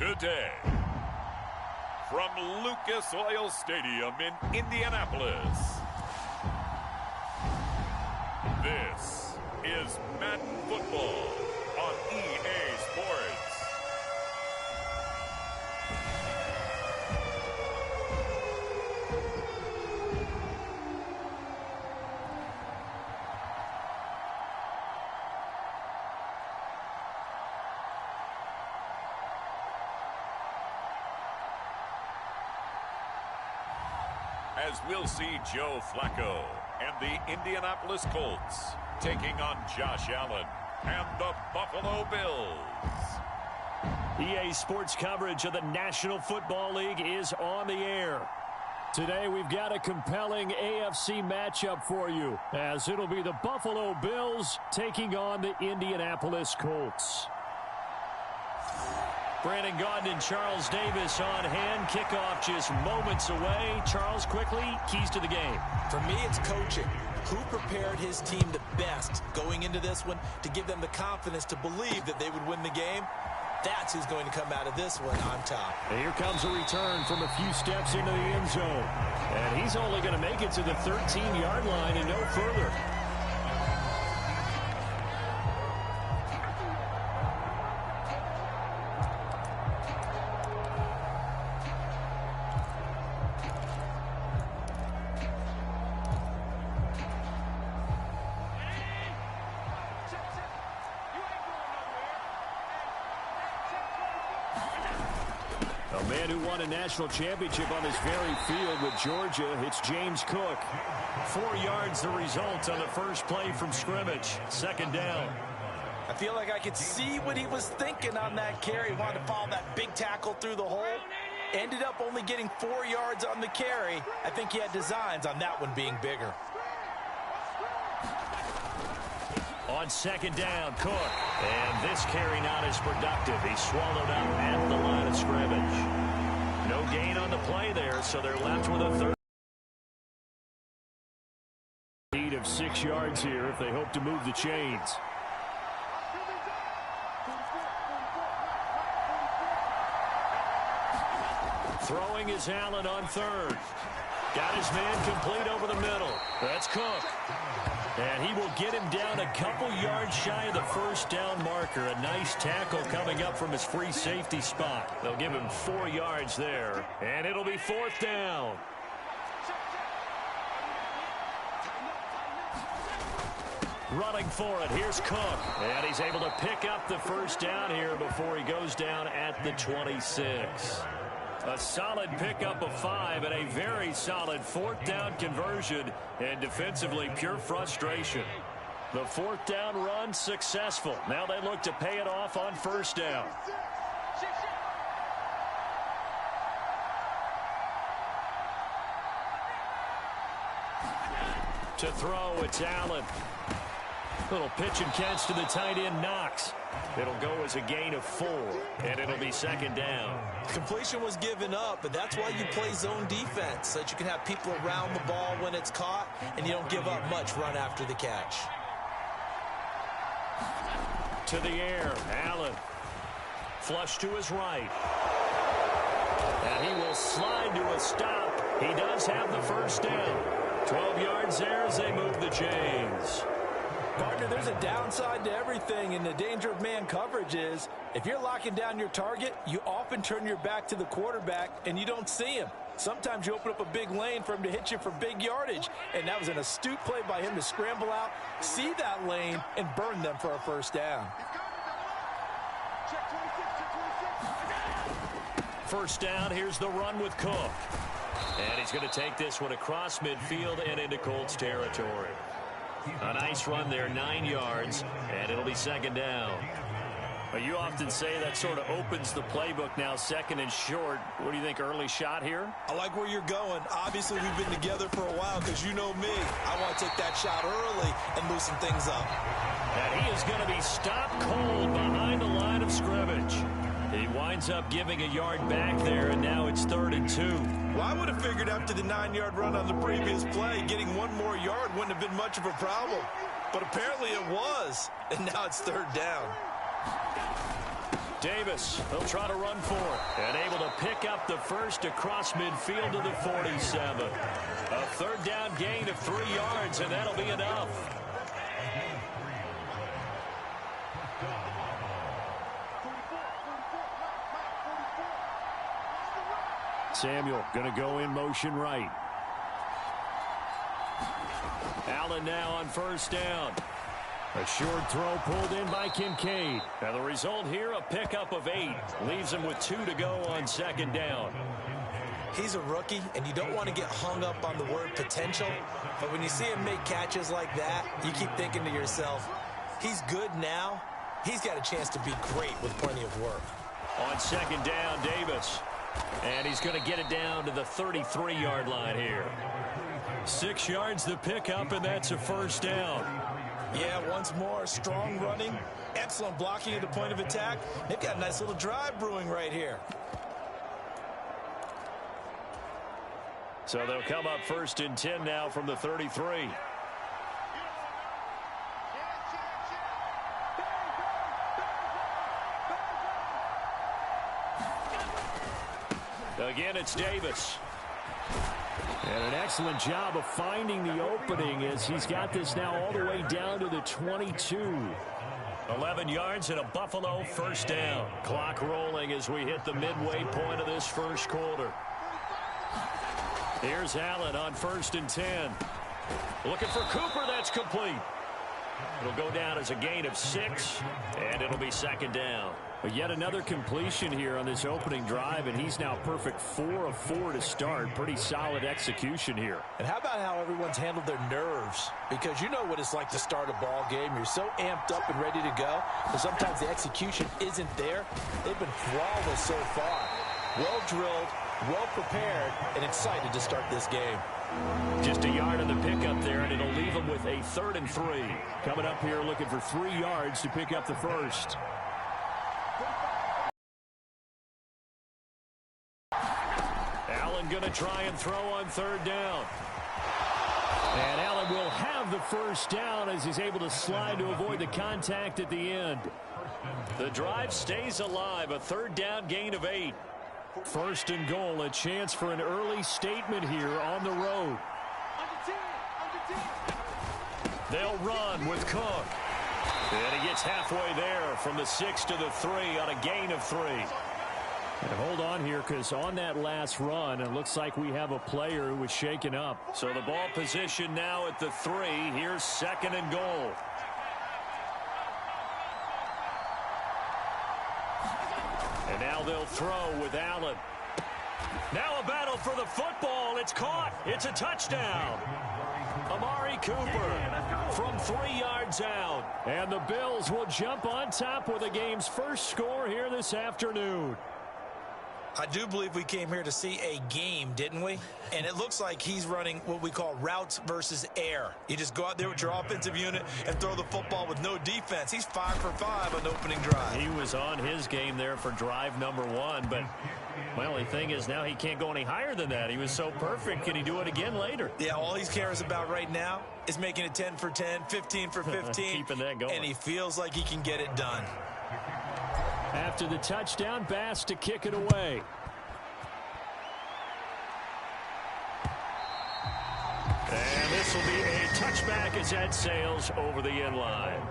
today. From Lucas Oil Stadium in Indianapolis, this is Madden Football on EA Sports. As we'll see Joe Flacco and the Indianapolis Colts taking on Josh Allen and the Buffalo Bills. EA Sports coverage of the National Football League is on the air. Today we've got a compelling AFC matchup for you, as it'll be the Buffalo Bills taking on the Indianapolis Colts. Brandon Gaudin and Charles Davis on hand. Kickoff just moments away. Charles, quickly, keys to the game. For me, it's coaching. Who prepared his team the best going into this one to give them the confidence to believe that they would win the game? That's who's going to come out of this one on top. And here comes a return from a few steps into the end zone. And he's only going to make it to the 13-yard line and no further. A man who won a national championship on this very field with Georgia, it's James Cook. 4 yards the result on the first play from scrimmage. Second down. I feel like I could see what he was thinking on that carry. He wanted to follow that big tackle through the hole. Ended up only getting 4 yards on the carry. I think he had designs on that one being bigger. On second down, Cook. And this carry not as productive. He swallowed up at the line of scrimmage. No gain on the play there, so they're left with a third. Lead of 6 yards here if they hope to move the chains. Throwing is Allen on third. Got his man complete over the middle. That's Cook. And he will get him down a couple yards shy of the first down marker. A nice tackle coming up from his free safety spot. They'll give him 4 yards there. And it'll be fourth down. Running for it. Here's Cook. And he's able to pick up the first down here before he goes down at the 26. A solid pickup of 5 and a very solid fourth down conversion, and defensively pure frustration. The fourth down run successful. Now they look to pay it off on first down. To throw, it's Allen. Little pitch and catch to the tight end, Knox. It'll go as a gain of 4, and it'll be second down. Completion was given up, but that's why you play zone defense, so that you can have people around the ball when it's caught, and you don't give up much run after the catch. To the air, Allen. Flush to his right. And he will slide to a stop. He does have the first down. 12 yards there as they move the chains. Partner, there's a downside to everything, and the danger of man coverage is if you're locking down your target, you often turn your back to the quarterback and you don't see him. Sometimes you open up a big lane for him to hit you for big yardage, and that was an astute play by him to scramble out, see that lane, and burn them for a first down. First down, here's the run with Cook. And he's going to take this one across midfield and into Colts territory. A nice run there, 9 yards, and it'll be second down. But you often say that sort of opens the playbook now, second and short. What do you think, early shot here? I like where you're going. Obviously, we've been together for a while because you know me. I want to take that shot early and loosen things up. And he is going to be stopped cold behind the line of scrimmage. He winds up giving a yard back there, and now it's 3rd and 2. Well, I would have figured after the 9-yard run on the previous play, getting 1 more yard wouldn't have been much of a problem. But apparently it was, and now it's 3rd down. Davis, they'll try to run for it. And able to pick up the first across midfield to the 47. A third down gain of 3 yards, and that'll be enough. Samuel going to go in motion right. Allen now on first down. A short throw pulled in by Kincaid. And the result here, a pickup of 8. Leaves him with 2 to go on second down. He's a rookie, and you don't want to get hung up on the word potential. But when you see him make catches like that, you keep thinking to yourself, he's good now. He's got a chance to be great with plenty of work. On second down, Davis. And he's going to get it down to the 33-yard line here. 6 yards the pickup, and that's a first down. Yeah, once more, strong running, excellent blocking at the point of attack. They've got a nice little drive brewing right here. So they'll come up first and 10 now from the 33. Again, it's Davis. And an excellent job of finding the opening as he's got this now all the way down to the 22. 11 yards and a Buffalo first down. Clock rolling as we hit the midway point of this first quarter. Here's Allen on first and 10. Looking for Cooper. That's complete. It'll go down as a gain of 6, and it'll be second down. But yet another completion here on this opening drive, and he's now perfect 4 of 4 to start. Pretty solid execution here. And how about how everyone's handled their nerves? Because you know what it's like to start a ball game. You're so amped up and ready to go, but sometimes the execution isn't there. They've been flawless so far. Well drilled, well prepared, and excited to start this game. Just a yard on the pickup there, and it'll leave them with a 3rd and 3. Coming up here looking for 3 yards to pick up the first. Allen going to try and throw on 3rd down. And Allen will have the first down as he's able to slide to avoid the contact at the end. The drive stays alive, a 3rd down gain of 8. First and goal, a chance for an early statement here on the road. They'll run with Cook. And he gets halfway there from the 6 to the 3 on a gain of 3. And hold on here, because on that last run, it looks like we have a player who was shaken up. So the ball position now at the 3. Here's 2nd and goal. And now they'll throw with Allen. Now a battle for the football. It's caught. It's a touchdown. Amari Cooper from 3 yards out. And the Bills will jump on top with the game's first score here this afternoon. I do believe we came here to see a game, didn't we? And it looks like he's running what we call routes versus air. You just go out there with your offensive unit and throw the football with no defense. He's 5 for 5 on the opening drive. He was on his game there for drive number 1, but my only thing is now he can't go any higher than that. He was so perfect. Can he do it again later? Yeah, all he cares about right now is making it 10 for 10, 15 for 15. Keeping that going. And he feels like he can get it done. After the touchdown, Bass to kick it away. And this will be a touchback as that sails over the end line.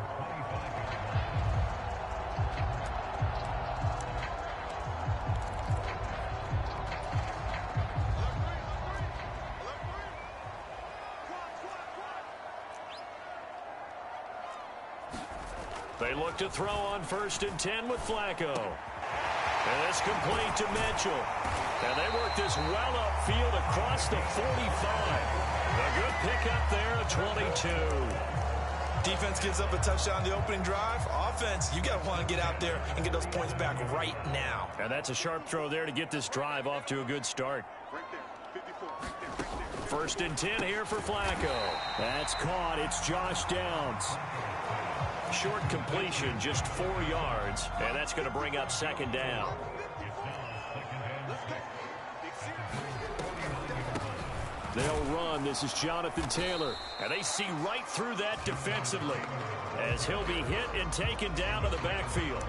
They look to throw on 1st and 10 with Flacco. And it's complete to Mitchell. And they work this well upfield across the 45. A good pickup there at 22. Defense gives up a touchdown on the opening drive. Offense, you got to want to get out there and get those points back right now. And that's a sharp throw there to get this drive off to a good start. 1st and 10 here for Flacco. That's caught. It's Josh Downs. Short completion, just 4 yards, and that's going to bring up 2nd down. They'll run. This is Jonathan Taylor. And they see right through that defensively as he'll be hit and taken down to the backfield.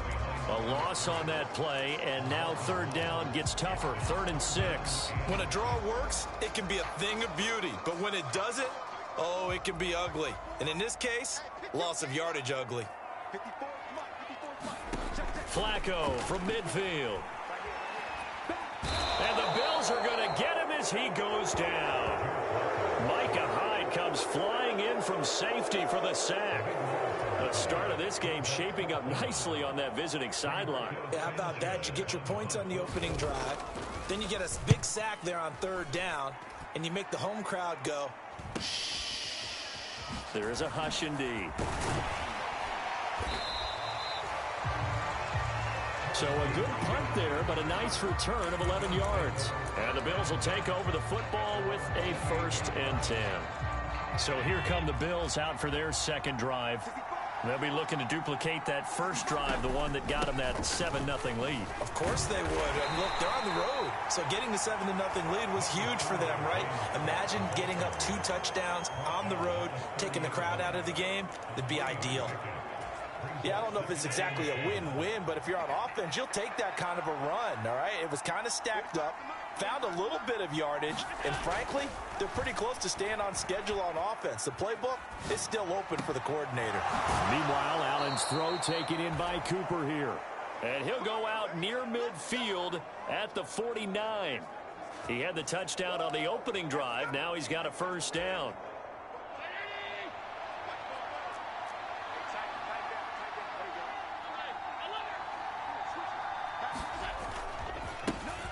A loss on that play, and now third down gets tougher. 3rd and 6. When a draw works, it can be a thing of beauty. But when it doesn't, oh, it can be ugly. And in this case, loss of yardage ugly. Flacco from midfield. And the Bills are going to get him as he goes down. Micah Hyde comes flying in from safety for the sack. The start of this game shaping up nicely on that visiting sideline. Yeah, how about that? You get your points on the opening drive. Then you get a big sack there on 3rd down. And you make the home crowd go. There is a hush indeed. So a good punt there, but a nice return of 11 yards. And the Bills will take over the football with a 1st and 10. So here come the Bills out for their second drive. They'll be looking to duplicate that first drive, the one that got them that 7-0 lead. Of course they would. And look, they're on the road. So getting the 7-0 lead was huge for them, right? Imagine getting up 2 touchdowns on the road, taking the crowd out of the game. That'd be ideal. Yeah, I don't know if it's exactly a win-win, but if you're on offense, you'll take that kind of a run, all right? It was kind of stacked up, found a little bit of yardage, and frankly, they're pretty close to staying on schedule on offense. The playbook is still open for the coordinator. Meanwhile, Allen's throw taken in by Cooper here. And he'll go out near midfield at the 49. He had the touchdown on the opening drive. Now he's got a 1st down.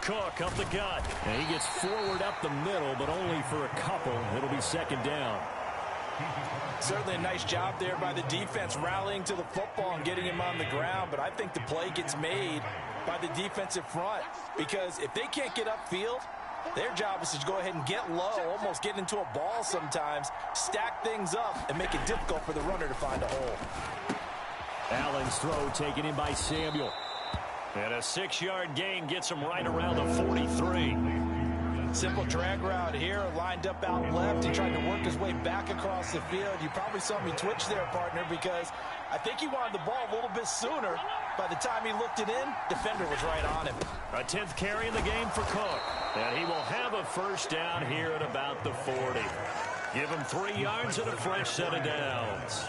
Cook up the gut. And he gets forward up the middle, but only for a couple. It'll be 2nd down. Certainly a nice job there by the defense rallying to the football and getting him on the ground, but I think the play gets made by the defensive front because if they can't get upfield, their job is to go ahead and get low, almost get into a ball sometimes, stack things up, and make it difficult for the runner to find a hole. Allen's throw taken in by Samuel. And a 6-yard gain gets him right around the 43. Simple drag route here, lined up out left. He tried to work his way back across the field. You probably saw me twitch there, partner, because I think he wanted the ball a little bit sooner. By the time he looked it in, defender was right on him. A 10th carry in the game for Cook. And he will have a 1st down here at about the 40. Give him 3 yards and a fresh set of downs.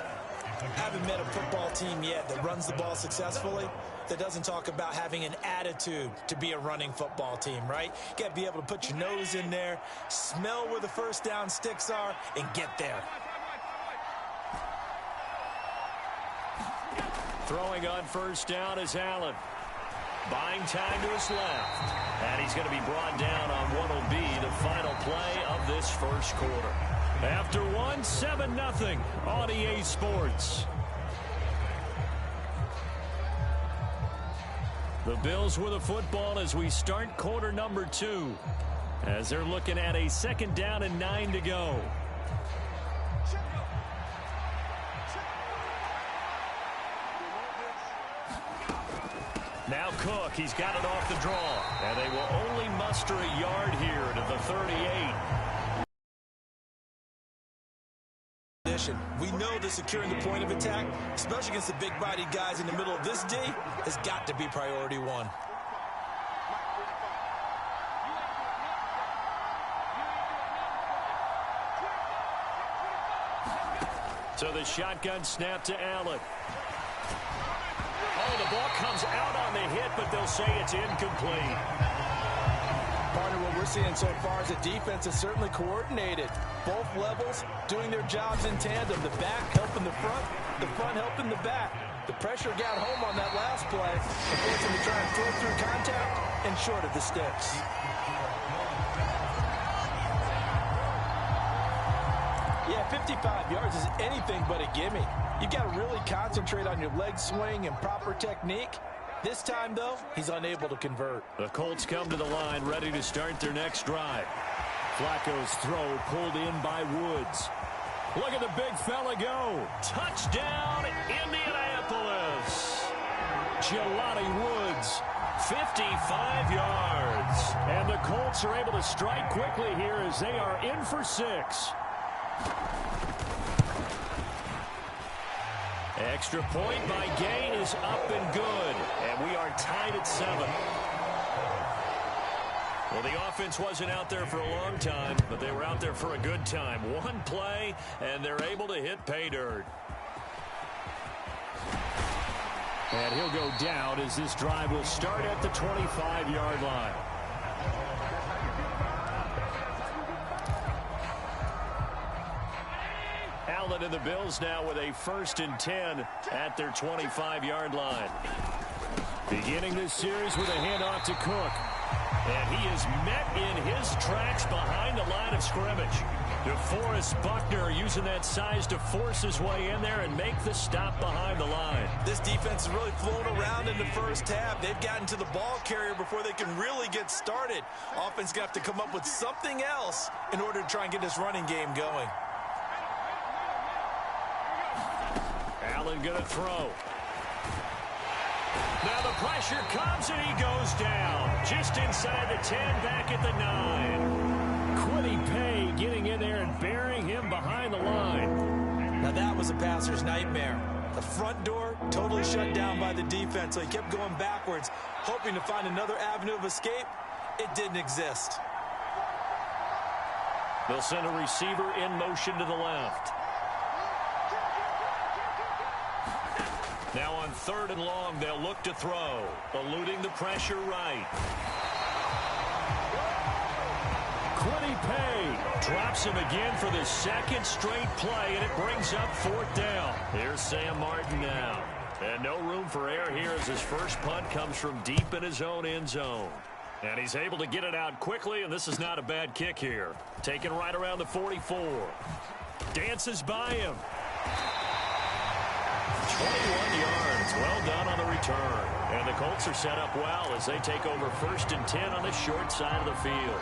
I haven't met a football team yet that runs the ball successfully that doesn't talk about having an attitude to be a running football team, right? You got to be able to put your nose in there, smell where the 1st down sticks are, and get there. Throwing on 1st down is Allen. Buying time to his left. And he's going to be brought down on what will be the final play of this 1st quarter. After 7-0 on EA Sports. The Bills with the football as we start quarter number 2. As they're looking at a 2nd down and 9 to go. Now Cook, he's got it off the draw. And they will only muster a yard here to the 38. We know that securing the point of attack, especially against the big-bodied guys in the middle of this D, has got to be priority 1. So the shotgun snap to Allen. Oh, the ball comes out on the hit, but they'll say it's incomplete. Partner, what we're seeing so far is a defense that's certainly coordinated. Both levels doing their jobs in tandem. The back helping the front helping the back. The pressure got home on that last play. Forcing to try and throw through contact and short of the sticks. Yeah, 55 yards is anything but a gimme. You've got to really concentrate on your leg swing and proper technique. This time, though, he's unable to convert. The Colts come to the line, ready to start their next drive. Flacco's throw pulled in by Woods. Look at the big fella go. Touchdown, Indianapolis. Jelani Woods, 55 yards. And the Colts are able to strike quickly here as they are in for 6. Extra point by Gain is up and good. And we are tied at 7. Well, the offense wasn't out there for a long time, but they were out there for a good time. One play, and they're able to hit pay dirt. And he'll go down as this drive will start at the 25-yard line. Allen and the Bills now with a 1st and 10 at their 25-yard line. Beginning this series with a handoff to Cook. And he is met in his tracks behind the line of scrimmage. DeForest Buckner using that size to force his way in there and make the stop behind the line. This defense has really flown around in the first half. They've gotten to the ball carrier before they can really get started. Offense going to have to come up with something else in order to try and get this running game going. Allen going to throw. Now the pressure comes and he goes down. Just inside the 10, back at the 9. Quiddy Pay getting in there and burying him behind the line. Now that was a passer's nightmare. The front door totally shut down by the defense, so he kept going backwards, hoping to find another avenue of escape. It didn't exist. They'll send a receiver in motion to the left. Now on 3rd and long, they'll look to throw, eluding the pressure right. Quiddy Pay drops him again for the 2nd straight play, and it brings up 4th down. Here's Sam Martin now. And no room for error here as his first punt comes from deep in his own end zone. And he's able to get it out quickly, and this is not a bad kick here. Taken right around the 44. Dances by him. 21 yards. Well done on the return. And the Colts are set up well as they take over 1st and 10 on the short side of the field.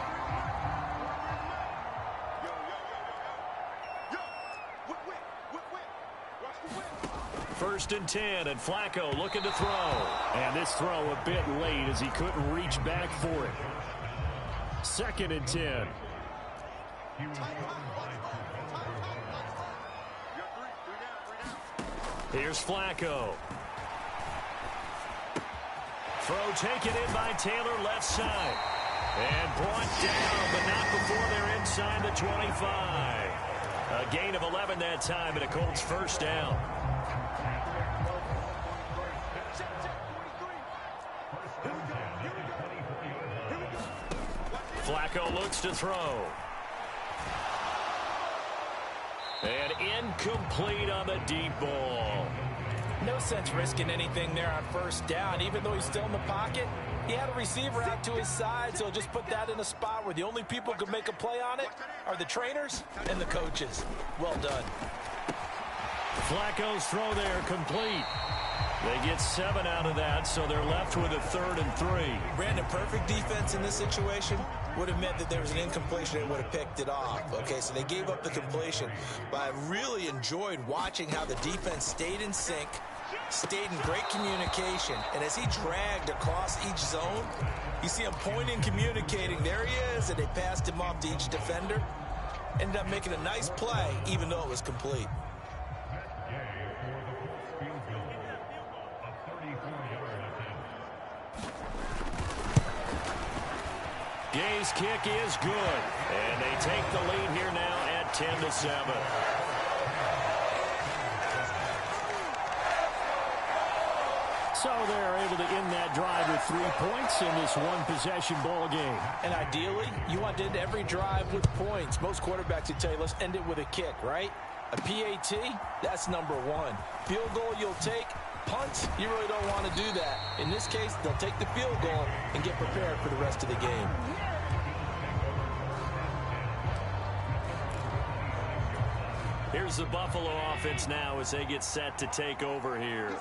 First and 10, and Flacco looking to throw. And this throw a bit late as he couldn't reach back for it. 2nd and 10. Here's Flacco. Throw taken in by Taylor left side. And brought down, but not before they're inside the 25. A gain of 11 that time, and a Colts 1st down. Flacco looks to throw. And incomplete on the deep ball. No sense risking anything there on 1st down, even though he's still in the pocket. He had a receiver out to his side, so just put that in a spot where the only people who can make a play on it are the trainers and the coaches. Well done. Flacco's throw there complete. They get 7 out of that, so they're left with a 3rd and 3. Brandon, perfect defense in this situation would have meant that there was an incompletion and would have picked it off. Okay, so they gave up the completion. But I really enjoyed watching how the defense stayed in sync, stayed in great communication, and as he dragged across each zone, you see him pointing, communicating. There he is, and they passed him off to each defender. Ended up making a nice play, even though it was complete. Gay's kick is good, and they take the lead here now at 10-7. So they're able to end that drive with 3 points in this one-possession ball game. And ideally, you want to end every drive with points. Most quarterbacks would tell you, let's end it with a kick, right? A PAT, that's number 1. Field goal you'll take. Punts, you really don't want to do that. In this case, they'll take the field goal and get prepared for the rest of the game. Here's the Buffalo offense now as they get set to take over here.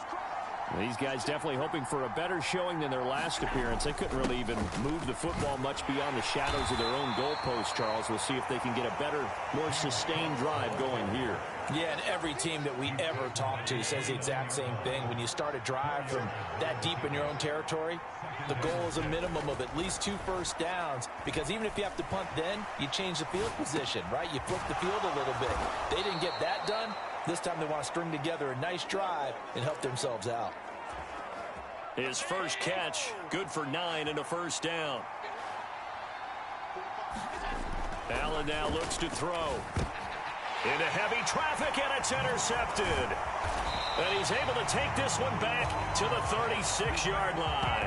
These guys definitely hoping for a better showing than their last appearance. They couldn't really even move the football much beyond the shadows of their own goalpost, Charles. We'll see if they can get a better, more sustained drive going here. Yeah, and every team that we ever talk to says the exact same thing. When you start a drive from that deep in your own territory, the goal is a minimum of at least 2 first downs, because even if you have to punt then, you change the field position, right? You flip the field a little bit. They didn't get that done. This time they want to string together a nice drive and help themselves out. His first catch, good for 9 and a first down. Allen now looks to throw. Into heavy traffic, and it's intercepted. And he's able to take this one back to the 36-yard line.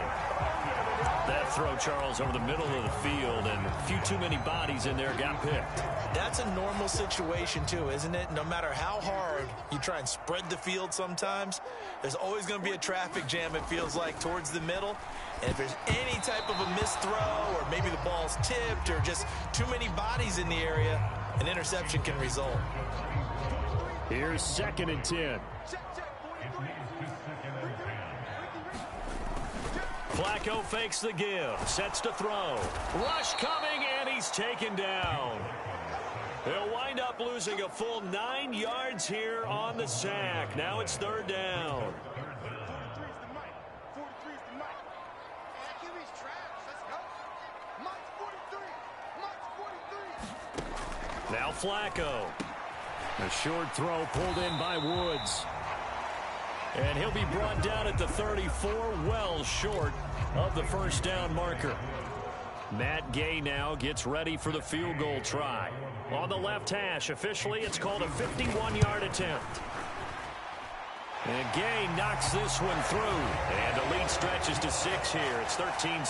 That throw, Charles, over the middle of the field, and a few too many bodies in there got picked. That's a normal situation, too, isn't it? No matter how hard you try and spread the field sometimes, there's always going to be a traffic jam, it feels like, towards the middle. And if there's any type of a missed throw, or maybe the ball's tipped, or just too many bodies in the area, an interception can result. Here's 2nd and 10. Flacco fakes the give, sets to throw. Rush coming, and he's taken down. They'll wind up losing a full 9 yards here on the sack. Now it's 3rd down. Now Flacco. A short throw pulled in by Woods. And he'll be brought down at the 34, well short of the first down marker. Matt Gay now gets ready for the field goal try. On the left hash, officially it's called a 51-yard attempt. And Gay knocks this one through. And the lead stretches to 6 here. It's 13.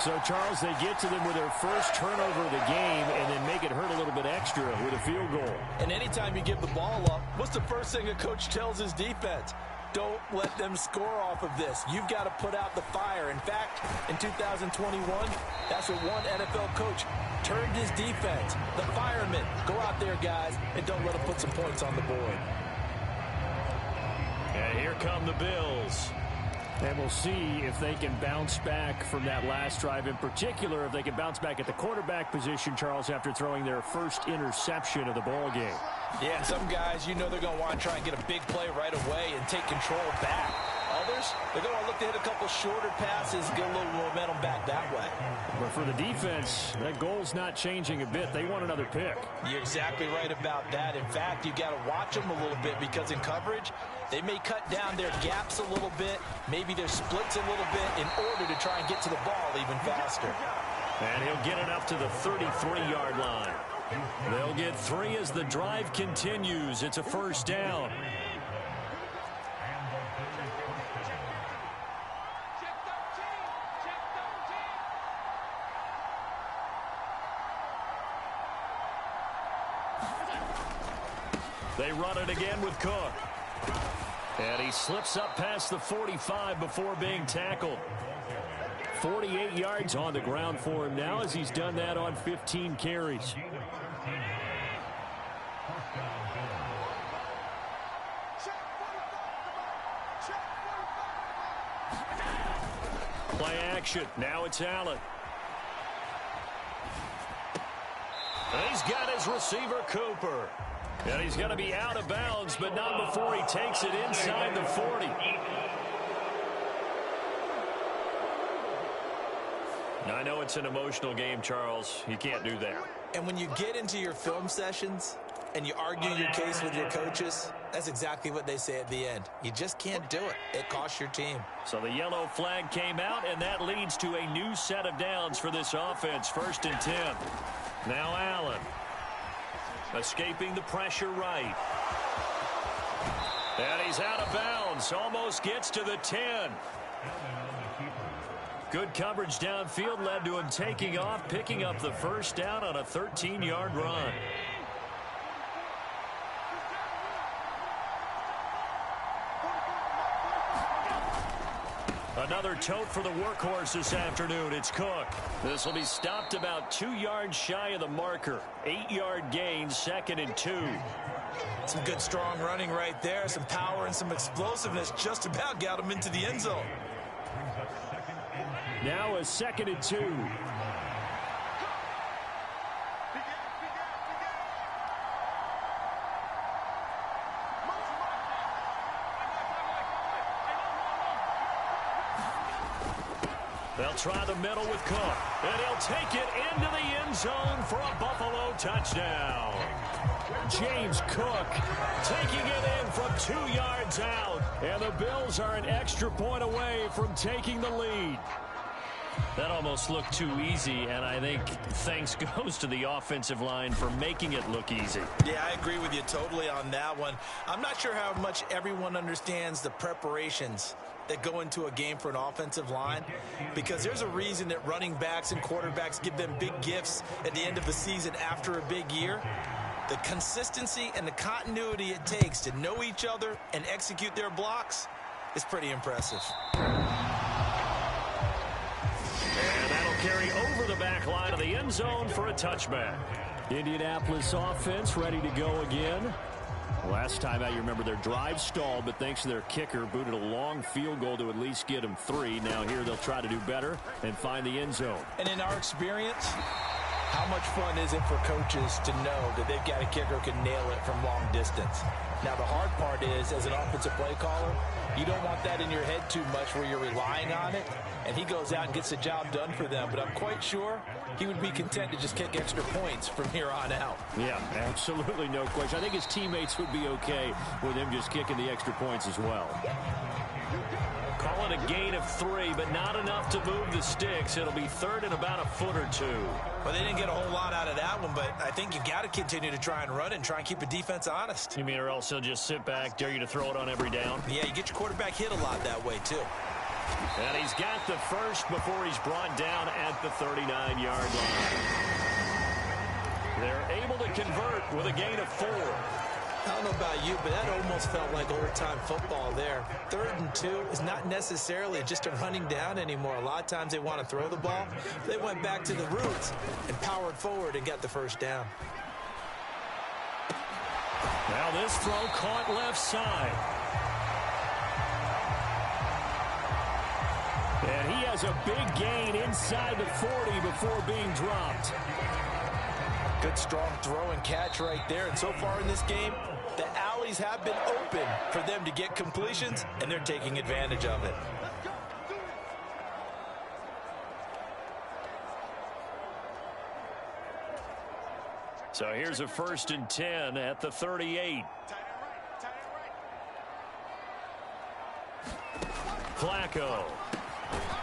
So, Charles, they get to them with their first turnover of the game and then make it hurt a little bit extra with a field goal. And anytime you give the ball up, what's the first thing a coach tells his defense? Don't let them score off of this. You've got to put out the fire. In fact, in 2021, that's what one NFL coach turned his defense. The firemen. Go out there, guys, and don't let them put some points on the board. And here come the Bills. And we'll see if they can bounce back from that last drive. In particular, if they can bounce back at the quarterback position, Charles, after throwing their first interception of the ball game. Yeah, and some guys, you know they're going to want to try and get a big play right away and take control back. Others, they're going to look to hit a couple shorter passes, get a little momentum back that way. But for the defense, that goal's not changing a bit. They want another pick. You're exactly right about that. In fact, you got to watch them a little bit, because in coverage, they may cut down their gaps a little bit, maybe their splits a little bit, in order to try and get to the ball even faster. And he'll get it up to the 33-yard line. They'll get 3 as the drive continues. It's a first down. They run it again with Cook. And he slips up past the 45 before being tackled. 48 yards on the ground for him now, as he's done that on 15 carries. Play action. Now it's Allen. And he's got his receiver, Cooper. And he's going to be out of bounds, but not before he takes it inside the 40. I know it's an emotional game, Charles. You can't do that. And when you get into your film sessions and you argue your case with your coaches, that's exactly what they say at the end. You just can't do it. It costs your team. So the yellow flag came out, and that leads to a new set of downs for this offense. 1st and 10. Now Allen. Escaping the pressure right. And he's out of bounds. Almost gets to the 10. Good coverage downfield led to him taking off, picking up the first down on a 13-yard run. Another tote for the workhorse this afternoon. It's Cook. This will be stopped about 2 yards shy of the marker. 8-yard gain, 2nd and 2. Some good, strong running right there. Some power and some explosiveness. Just about got him into the end zone. Now a 2nd and 2. They'll try the middle with Cook, and he'll take it into the end zone for a Buffalo touchdown. James Cook taking it in from 2 yards out, and the Bills are an extra point away from taking the lead. That almost looked too easy, and I think thanks goes to the offensive line for making it look easy. Yeah, I agree with you totally on that one. I'm not sure how much everyone understands the preparations that go into a game for an offensive line, because there's a reason that running backs and quarterbacks give them big gifts at the end of the season after a big year. The consistency and the continuity it takes to know each other and execute their blocks is pretty impressive. And that'll carry over the back line of the end zone for a touchback. Indianapolis offense ready to go again. Last time out, you remember their drive stalled, but thanks to their kicker, booted a long field goal to at least get them 3. Now here they'll try to do better and find the end zone. And in our experience, how much fun is it for coaches to know that they've got a kicker who can nail it from long distance? Now, the hard part is, as an offensive play caller, you don't want that in your head too much where you're relying on it, and he goes out and gets the job done for them. But I'm quite sure he would be content to just kick extra points from here on out. Yeah, absolutely no question. I think his teammates would be okay with him just kicking the extra points as well. Call it a gain of 3, but not enough to move the sticks. It'll be third and about a foot or 2. Well, they didn't get a whole lot out of that one, but I think you've got to continue to try and run and try and keep the defense honest. You mean or else he'll just sit back, dare you to throw it on every down? Yeah, you get your quarterback hit a lot that way, too. And he's got the first before he's brought down at the 39-yard line. They're able to convert with a gain of 4. I don't know about you, but that almost felt like old-time football there. 3rd and 2 is not necessarily just a running down anymore. A lot of times they want to throw the ball. They went back to the roots and powered forward and got the first down. Now this throw caught left side. And he has a big gain inside the 40 before being dropped. Good strong throw and catch right there. And so far in this game, the alleys have been open for them to get completions, and they're taking advantage of it. So here's a 1st and 10 at the 38. Flacco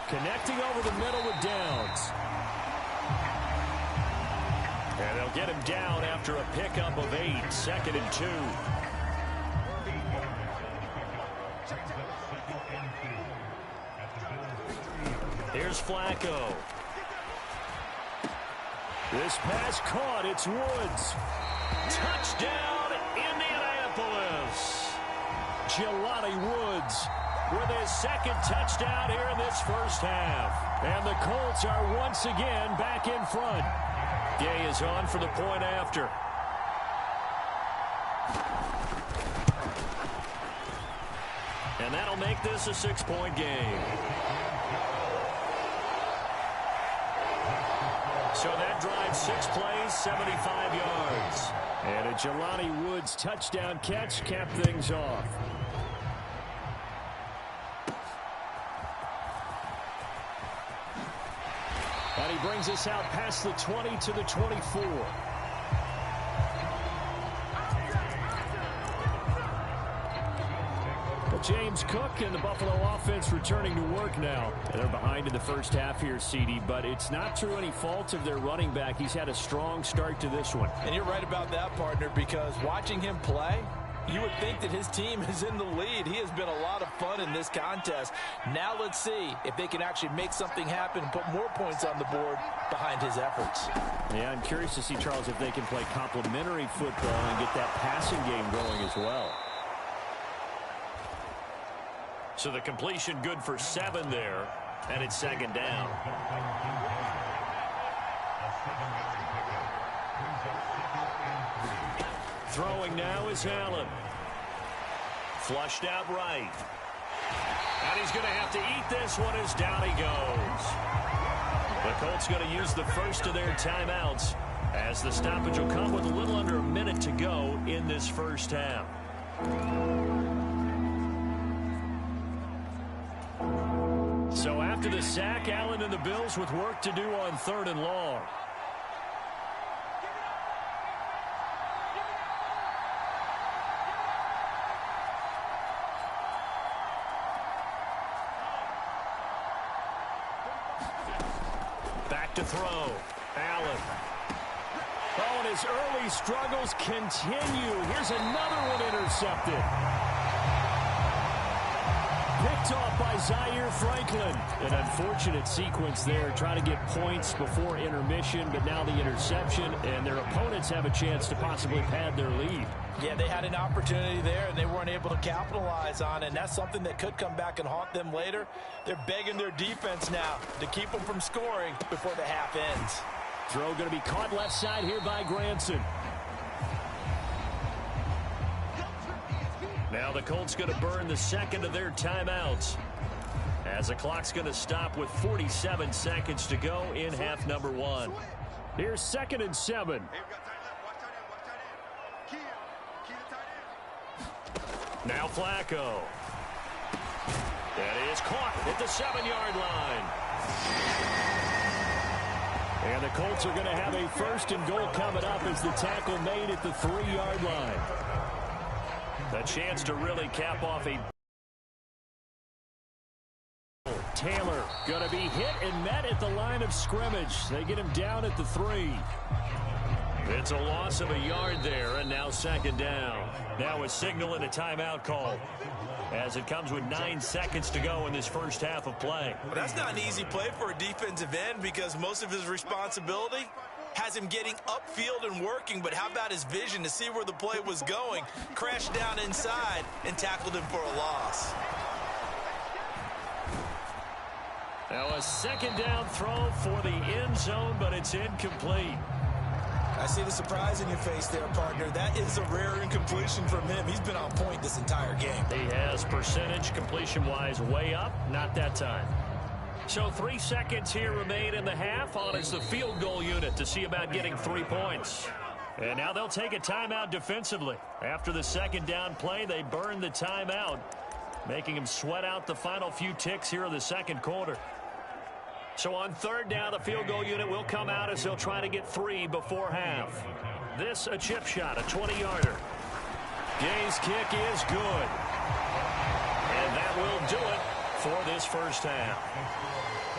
connecting over the middle with Downs. And they'll get him down after a pickup of 8, 2nd and 2. Here's Flacco. This pass caught. It's Woods. Touchdown, Indianapolis. Jelani Woods with his 2nd touchdown here in this first half. And the Colts are once again back in front. Gay is on for the point after. And that'll make this a 6-point game. So that drive, 6 plays, 75 yards. And a Jelani Woods touchdown catch capped things off. And he brings us out past the 20 to the 24. But James Cook and the Buffalo offense returning to work now. And they're behind in the first half here, CD, but it's not through any fault of their running back. He's had a strong start to this one. And you're right about that, partner, because watching him play, you would think that his team is in the lead. He has been a lot of fun in this contest. Now let's see if they can actually make something happen and put more points on the board behind his efforts. Yeah, I'm curious to see, Charles, if they can play complementary football and get that passing game going as well. So the completion good for 7 there, and it's 2nd down. Throwing now is Allen. Flushed out right. And he's going to have to eat this one as down he goes. The Colts going to use the first of their timeouts as the stoppage will come with a little under a minute to go in this first half. So after After the sack, Allen and the Bills with work to do on 3rd and long. Back to throw. Allen. Oh, and his early struggles continue. Here's another one intercepted. Picked off by Zaire Franklin. An unfortunate sequence there, trying to get points before intermission, but now the interception, and their opponents have a chance to possibly pad their lead. Yeah, they had an opportunity there, and they weren't able to capitalize on it, and that's something that could come back and haunt them later. They're begging their defense now to keep them from scoring before the half ends. Throw going to be caught left side here by Granson. Now the Colts going to burn the second of their timeouts, as the clock's going to stop with 47 seconds to go in half number 1. Here's 2nd and 7. Now Flacco. That is caught at the 7-yard line. And the Colts are going to have a 1st and goal coming up as the tackle made at the 3-yard line. A chance to really cap off a... Taylor going to be hit and met at the line of scrimmage. They get him down at the 3. It's a loss of a yard there, and now 2nd down. Now a signal and a timeout call, as it comes with 9 seconds to go in this first half of play. Well, that's not an easy play for a defensive end, because most of his responsibility has him getting upfield and working, but how about his vision to see where the play was going? Crashed down inside and tackled him for a loss. Now a 2nd down throw for the end zone, but it's incomplete. I see the surprise in your face there, partner. That is a rare incompletion from him. He's been on point this entire game. He has percentage completion-wise way up. Not that time. So 3 seconds here remain in the half. On is the field goal unit to see about getting 3 points. And now they'll take a timeout defensively. After the 2nd down play, they burn the timeout, making them sweat out the final few ticks here in the 2nd quarter. So on 3rd down, the field goal unit will come out as they'll try to get 3 before half. This a chip shot, a 20-yarder. Gay's kick is good. And that will do it for this first half.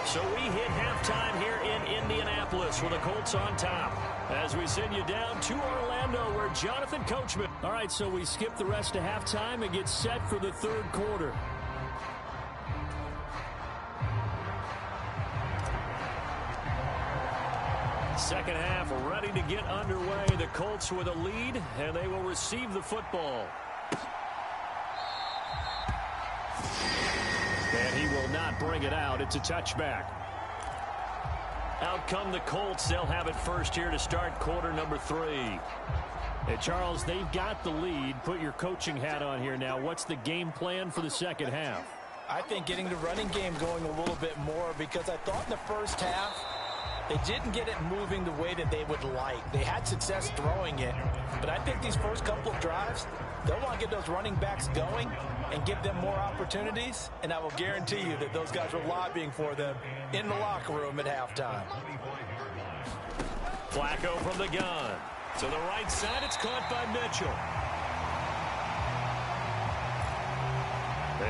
So we hit halftime here in Indianapolis with the Colts on top, as we send you down to Orlando, where Jonathan Coachman. All right, so we skip the rest of halftime and get set for the 3rd quarter. Second half ready to get underway. The Colts with a lead, and they will receive the football. And he will not bring it out. It's a touchback. Out come the Colts. They'll have it first here to start quarter number 3. Hey, Charles, they've got the lead. Put your coaching hat on here now. What's the game plan for the second half? I think getting the running game going a little bit more, because I thought in the first half they didn't get it moving the way that they would like. They had success throwing it, but I think these first couple of drives, they'll want to get those running backs going and give them more opportunities, and I will guarantee you that those guys were lobbying for them in the locker room at halftime. Flacco from the gun. To the right side, it's caught by Mitchell.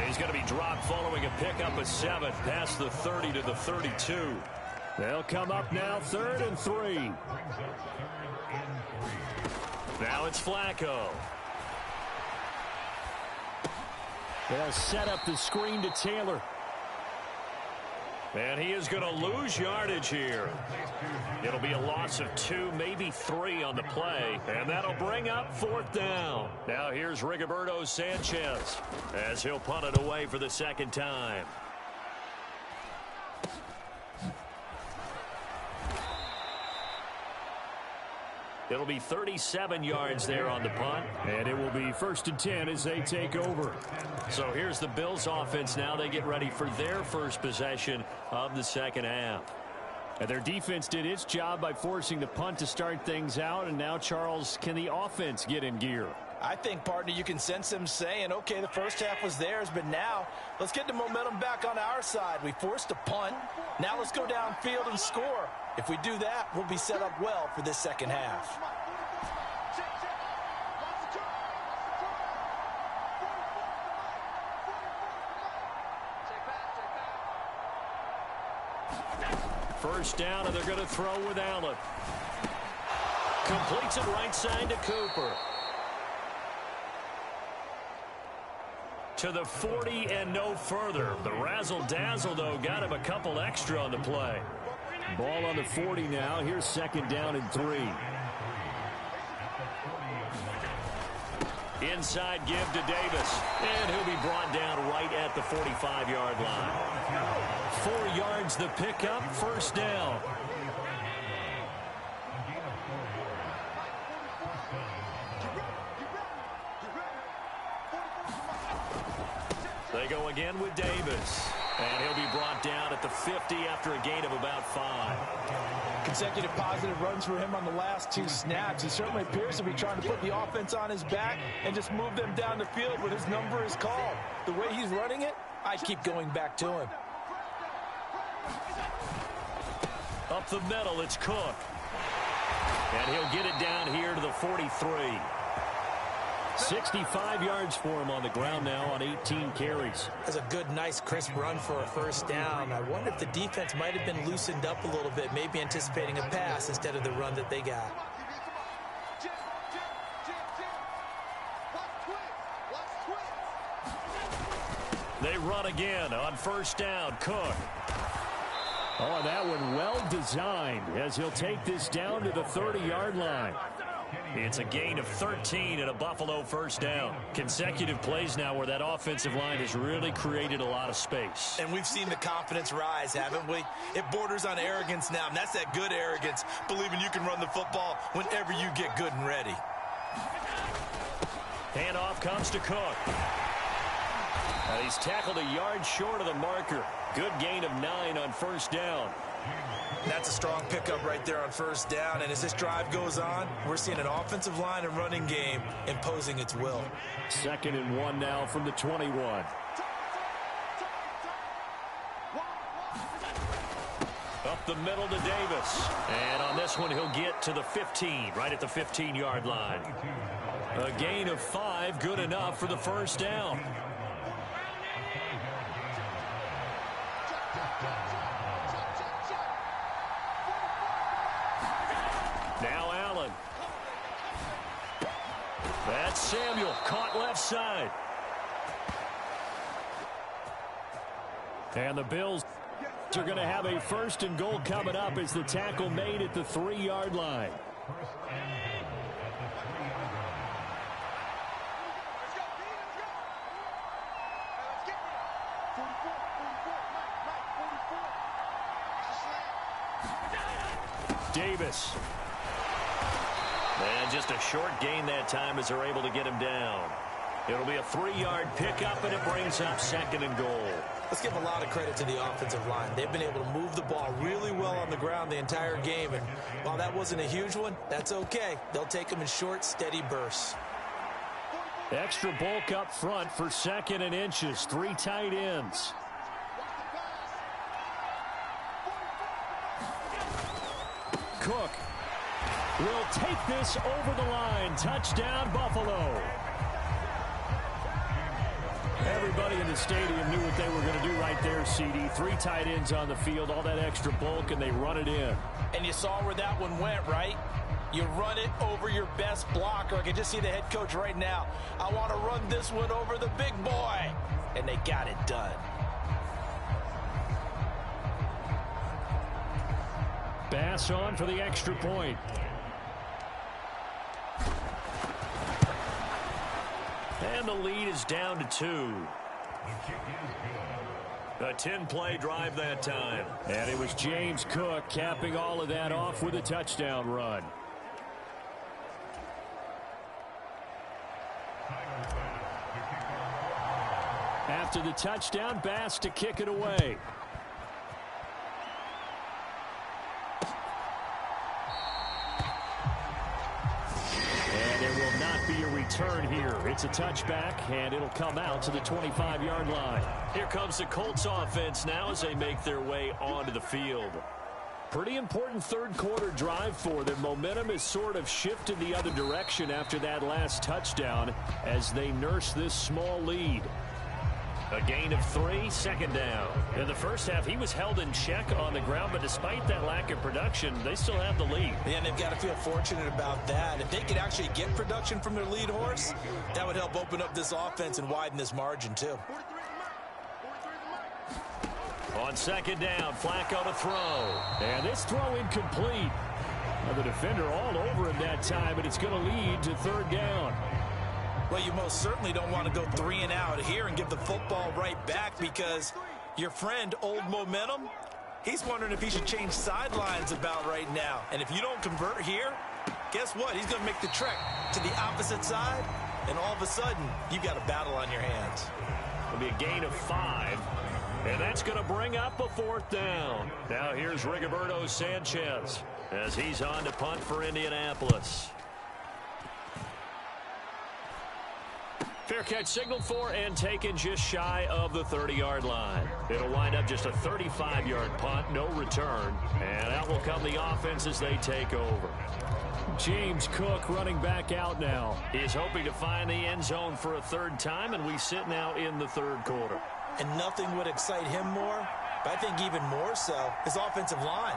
He's going to be dropped following a pickup of 7 past the 30 to the 32. They'll come up now, 3rd and 3. Now it's Flacco. They'll set up the screen to Taylor. And he is going to lose yardage here. It'll be a loss of 2, maybe 3 on the play. And that'll bring up 4th down. Now here's Rigoberto Sanchez as he'll punt it away for the 2nd time. It'll be 37 yards there on the punt. And it will be 1st and 10 as they take over. So here's the Bills offense now. They get ready for their first possession of the second half. And their defense did its job by forcing the punt to start things out. And now, Charles, can the offense get in gear? I think, partner, you can sense them saying, okay, the first half was theirs, but now let's get the momentum back on our side. We forced a punt. Now let's go downfield and score. If we do that, we'll be set up well for this second half. First down, and they're going to throw with Allen. Completes it right side to Cooper. To the 40 and no further. The razzle-dazzle, though, got him a couple extra on the play. Ball on the 40 now. Here's second down and 3. Inside give to Davis. And he'll be brought down right at the 45-yard line. 4 yards the pickup, first down. They go again with Davis. And he'll be brought down at the 50 after a gain of about 5. Consecutive positive runs for him on the last 2 snaps. He certainly appears to be trying to put the offense on his back and just move them down the field when his number is called. The way he's running it, I keep going back to him. Up the middle, it's Cook. And he'll get it down here to the 43. 65 yards for him on the ground now on 18 carries. That's a good, nice, crisp run for a first down. I wonder if the defense might have been loosened up a little bit, maybe anticipating a pass instead of the run that they got. They run again on first down. Cook. Oh, that one well designed as he'll take this down to the 30-yard line. It's a gain of 13 and a Buffalo first down. Consecutive plays now where that offensive line has really created a lot of space. And we've seen the confidence rise, haven't we? It borders on arrogance now, and that's that good arrogance, believing you can run the football whenever you get good and ready. Handoff comes to Cook. He's tackled a yard short of the marker. Good gain of 9 on first down. That's a strong pickup right there on first down. And as this drive goes on, we're seeing an offensive line and running game imposing its will. 2nd and 1 now from the 21. Up the middle to Davis. And on this one, he'll get to the 15, right at the 15-yard line. A gain of 5, good enough for the first down. Now Allen. That's Samuel, caught left side. And the Bills are going to have a 1st and goal coming up as the tackle made at the 3-yard line. Davis. And just a short gain that time as they're able to get him down. It'll be a 3-yard pickup, and it brings up 2nd and goal. Let's give a lot of credit to the offensive line. They've been able to move the ball really well on the ground the entire game. And while that wasn't a huge one, that's okay. They'll take them in short, steady bursts. Extra bulk up front for 2nd and inches. 3 tight ends. Cook will take this over the line. Touchdown, Buffalo. Everybody in the stadium knew what they were going to do right there, CD. 3 tight ends on the field, all that extra bulk, and they run it in. And you saw where that one went, right? You run it over your best blocker. I can just see the head coach right now. I want to run this one over the big boy. And they got it done. Bass on for the extra point. And the lead is down to 2. A 10-play drive that time. And it was James Cook capping all of that off with a touchdown run. After the touchdown, Bass to kick it away. return here. It's a touchback, and it'll come out to the 25-yard line. Here comes the Colts offense now as they make their way onto the field. Pretty important third-quarter drive for them. Momentum has sort of shifted the other direction after that last touchdown as they nurse this small lead. A gain of 3, second down. In the first half, he was held in check on the ground, but despite that lack of production, they still have the lead. Yeah, and they've got to feel fortunate about that. If they could actually get production from their lead horse, that would help open up this offense and widen this margin, too. On second down, Flacco to throw. And this throw incomplete. Now the defender all over him that time, and it's going to lead to third down. Well, you most certainly don't want to go 3 and out here and give the football right back because your friend, Old Momentum, he's wondering if he should change sidelines about right now. And if you don't convert here, guess what? He's going to make the trek to the opposite side, and all of a sudden, you've got a battle on your hands. It'll be a gain of 5. And that's going to bring up a fourth down. Now here's Rigoberto Sanchez as he's on to punt for Indianapolis. Fair catch signaled for and taken just shy of the 30-yard line. It'll wind up just a 35-yard punt, no return. And out will come the offense as they take over. James Cook running back out now. He's hoping to find the end zone for a third time, and we sit now in the third quarter. And nothing would excite him more, but I think even more so, his offensive line.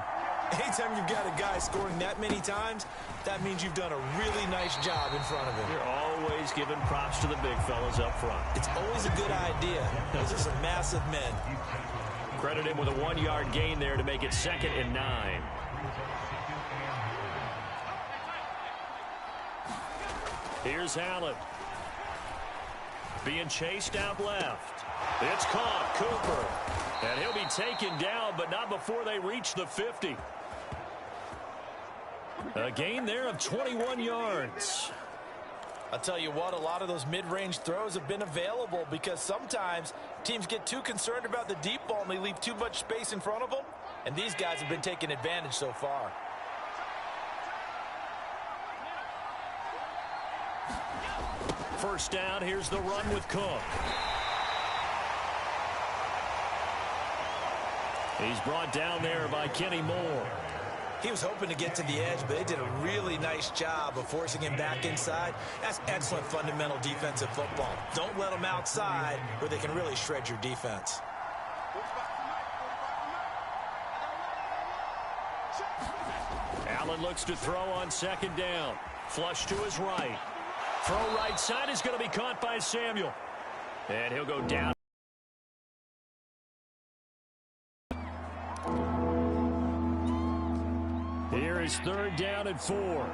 Anytime you've got a guy scoring that many times, that means you've done a really nice job in front of him. You're always giving props to the big fellas up front. It's always a good idea. Those are some massive men. Credit him with a 1-yard gain there to make it 2nd and 9. Here's Allen. Being chased out left. It's caught, Cooper. And he'll be taken down, but not before they reach the 50. A gain there of 21 yards. I'll tell you what, a lot of those mid-range throws have been available because sometimes teams get too concerned about the deep ball and they leave too much space in front of them. And these guys have been taking advantage so far. First down, here's the run with Cook. He's brought down there by Kenny Moore. He was hoping to get to the edge, but they did a really nice job of forcing him back inside. That's excellent fundamental defensive football. Don't let them outside where they can really shred your defense. Allen looks to throw on second down. Flush to his right. Throw right side is going to be caught by Samuel. And he'll go down. Here is third down and 4.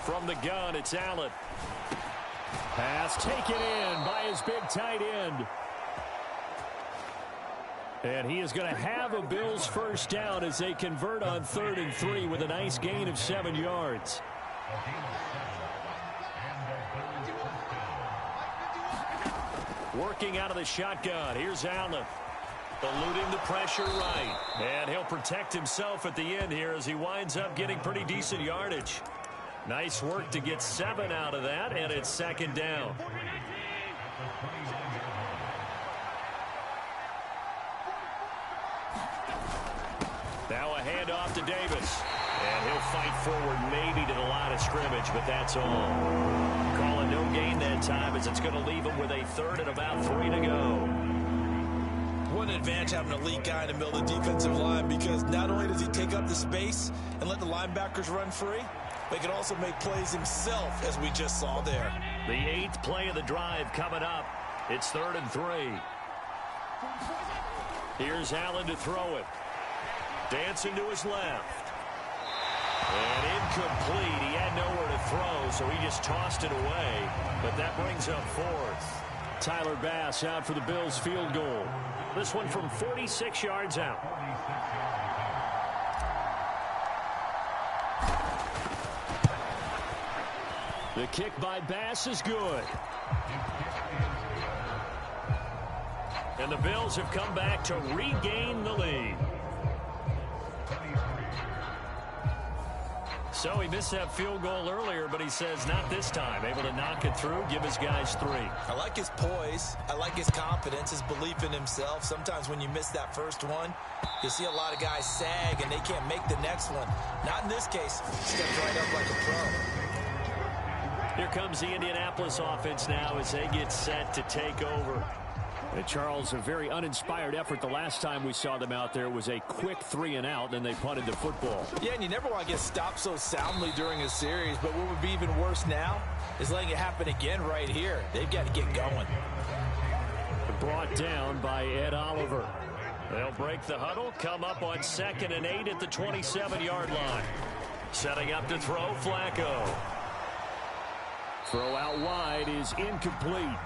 From the gun, it's Allen. Pass taken in by his big tight end. And he is going to have a Bills first down as they convert on 3rd and 3 with a nice gain of 7 yards. Working out of the shotgun. Here's Allen. Eluding the pressure right. And he'll protect himself at the end here as he winds up getting pretty decent yardage. Nice work to get 7 out of that, and it's second down. Now a handoff to Davis. And he'll fight forward maybe to the line of scrimmage, but that's all. Calling no gain that time as it's going to leave him with a 3rd and about 3 to go. What an advantage having a lead guy in the middle of the defensive line because not only does he take up the space and let the linebackers run free, but he can also make plays himself, as we just saw there. The 8th play of the drive coming up. It's 3rd and 3. Here's Allen to throw it. Dancing to his left. And incomplete. He had nowhere to throw, so he just tossed it away. But that brings up 4th. Tyler Bass out for the Bills field goal. This one from 46 yards out. The kick by Bass is good. And the Bills have come back to regain the lead. So he missed that field goal earlier, but he says not this time. Able to knock it through, give his guys 3. I like his poise. I like his confidence, his belief in himself. Sometimes when you miss that first one, you see a lot of guys sag and they can't make the next one. Not in this case. Stepped right up like a pro. Here comes the Indianapolis offense now as they get set to take over. And Charles, a very uninspired effort the last time we saw them out there was a quick 3-and-out, and they punted the football. Yeah, and you never want to get stopped so soundly during a series, but what would be even worse now is letting it happen again right here. They've got to get going. Brought down by Ed Oliver. They'll break the huddle, come up on 2nd and 8 at the 27-yard line. Setting up to throw, Flacco. Throw out wide is incomplete.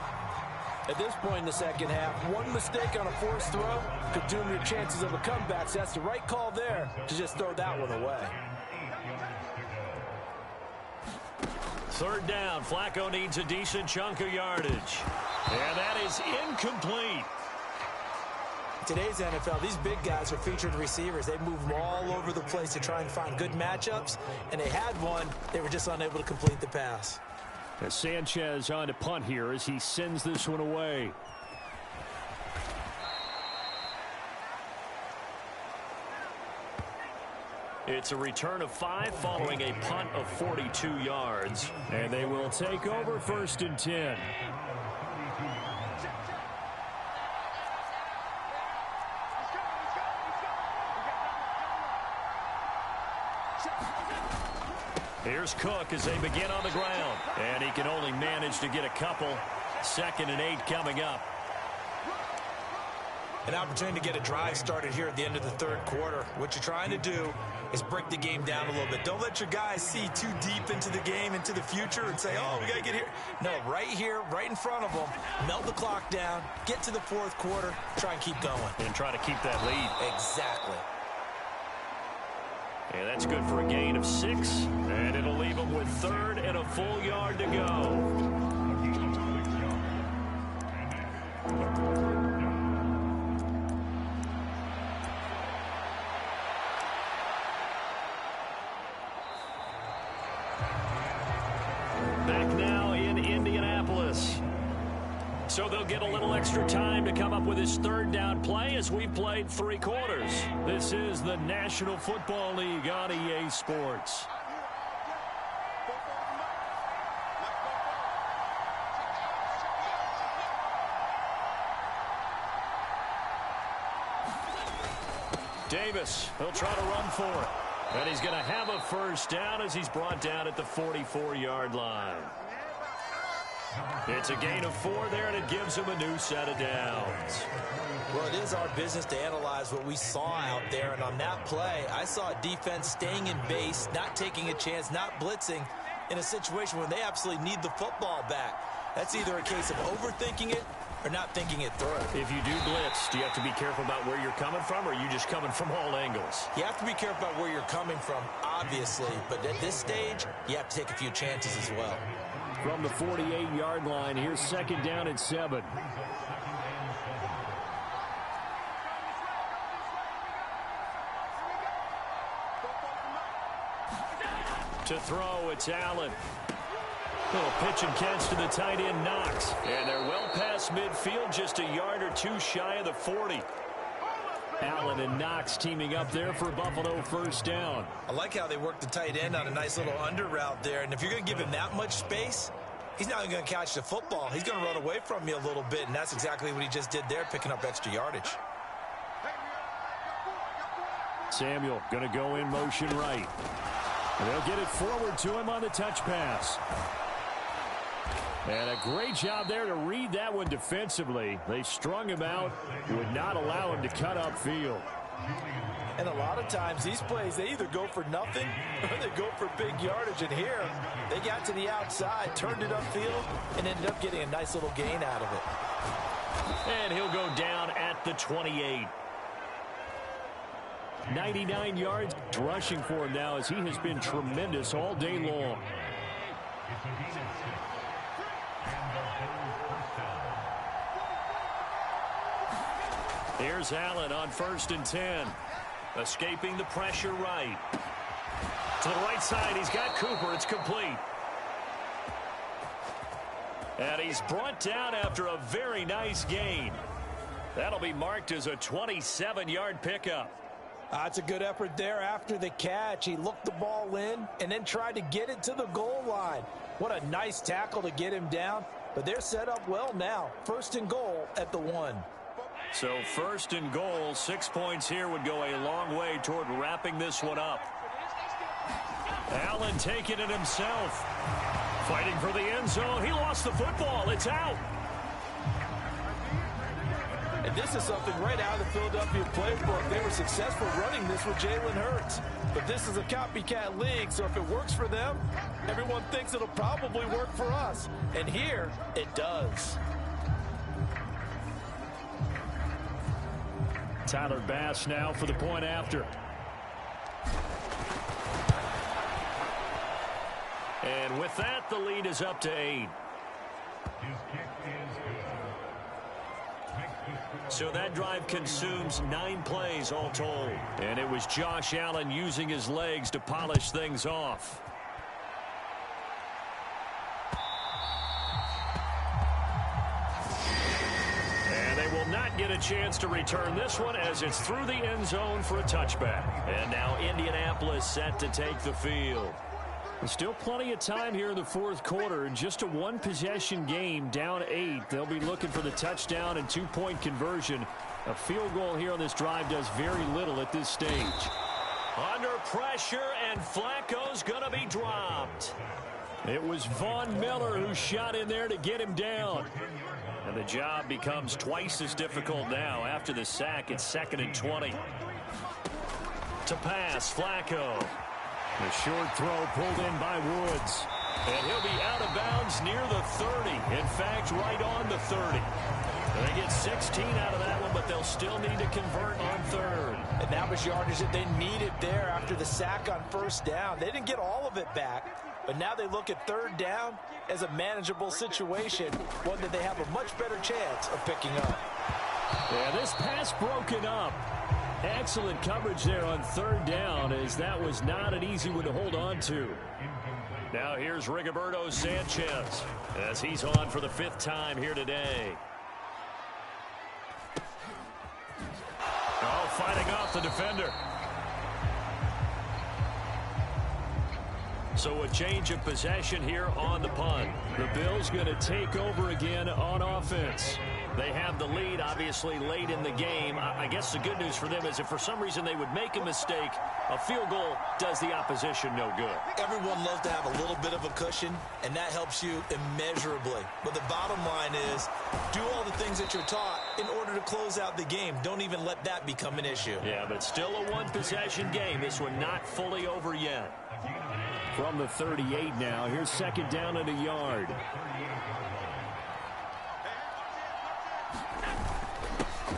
At this point in the second half, one mistake on a forced throw could doom your chances of a comeback. So that's the right call there to just throw that one away. 3rd down. Flacco needs a decent chunk of yardage. And that is incomplete. Today's NFL, these big guys are featured receivers. They move them all over the place to try and find good matchups. And they had one. They were just unable to complete the pass. As Sanchez on to punt here as he sends this one away. It's a return of 5 following a punt of 42 yards. And they will take over 1st and 10. Here's Cook as they begin on the ground. And he can only manage to get a couple. 2nd and 8 coming up. An opportunity to get a drive started here at the end of the 3rd quarter. What you're trying to do is break the game down a little bit. Don't let your guys see too deep into the game, into the future, and say, oh, we got to get here. No, right here, right in front of them, melt the clock down, get to the 4th quarter, try and keep going. And try to keep that lead. Exactly. And that's good for a gain of 6. And it'll leave them with 3rd and a full yard to go. Back now in Indianapolis. So they'll get a little extra time to come up with his 3rd down play as we played 3 quarters. This is the National Football League on EA Sports. Davis, he'll try to run for it. And he's going to have a 1st down as he's brought down at the 44-yard line. It's a gain of 4 there, and it gives him a new set of downs. Well, it is our business to analyze what we saw out there, and on that play, I saw a defense staying in base, not taking a chance, not blitzing in a situation where they absolutely need the football back. That's either a case of overthinking it or not thinking it through. If you do blitz, do you have to be careful about where you're coming from, or are you just coming from all angles? You have to be careful about where you're coming from, obviously, but at this stage, you have to take a few chances as well. From the 48-yard line, here's 2nd down and 7. To throw, it's Allen. Little pitch and catch to the tight end, Knox. And they're well past midfield, just a yard or 2 shy of the 40. Allen and Knox teaming up there for Buffalo 1st down. I like how they work the tight end on a nice little under route there. And if you're going to give him that much space, he's not going to catch the football. He's going to run away from you a little bit, and that's exactly what he just did there, picking up extra yardage. Samuel going to go in motion right. And they'll get it forward to him on the touch pass. And a great job there to read that one defensively. They strung him out, would not allow him to cut upfield. And a lot of times these plays, they either go for nothing or they go for big yardage. And here, they got to the outside, turned it upfield, and ended up getting a nice little gain out of it. And he'll go down at the 28. 99 yards rushing for him now as he has been tremendous all day long. Here's Allen on 1st and 10. Escaping the pressure right. To the right side, he's got Cooper. It's complete. And he's brought down after a very nice gain. That'll be marked as a 27-yard pickup. That's a good effort there after the catch. He looked the ball in and then tried to get it to the goal line. What a nice tackle to get him down. But they're set up well now. 1st and goal at the 1. So 1st and goal, 6 points here would go a long way toward wrapping this one up. Allen taking it himself. Fighting for the end zone. He lost the football. It's out. And this is something right out of the Philadelphia playbook. They were successful running this with Jalen Hurts. But this is a copycat league, so if it works for them, everyone thinks it'll probably work for us. And here, it does. Tyler Bass now for the point after. And with that, the lead is up to 8. So that drive consumes 9 plays all told. And it was Josh Allen using his legs to polish things off. And they will not get a chance to return this one as it's through the end zone for a touchback. And now Indianapolis set to take the field. Still plenty of time here in the 4th quarter. Just a 1-possession game, down 8. They'll be looking for the touchdown and 2-point conversion. A field goal here on this drive does very little at this stage. Under pressure, and Flacco's going to be dropped. It was Von Miller who shot in there to get him down. And the job becomes twice as difficult now. After the sack, it's 2nd and 20. To pass, Flacco. The short throw pulled in by Woods. And he'll be out of bounds near the 30. In fact, right on the 30. They get 16 out of that one, but they'll still need to convert on 3rd. And that was yardage that they needed there after the sack on 1st down. They didn't get all of it back, but now they look at 3rd down as a manageable situation, one that they have a much better chance of picking up. Yeah, this pass broken up. Excellent coverage there on 3rd down, as that was not an easy one to hold on to. Now here's Rigoberto Sanchez as he's on for the 5th time here today. Oh, fighting off the defender. So a change of possession here on the punt. The Bills going to take over again on offense. They have the lead, obviously, late in the game. I guess the good news for them is if for some reason they would make a mistake, a field goal does the opposition no good. Everyone loves to have a little bit of a cushion, and that helps you immeasurably. But the bottom line is, do all the things that you're taught in order to close out the game. Don't even let that become an issue. Yeah, but still a 1-possession game. This one not fully over yet. From the 38 now, here's 2nd down and a yard.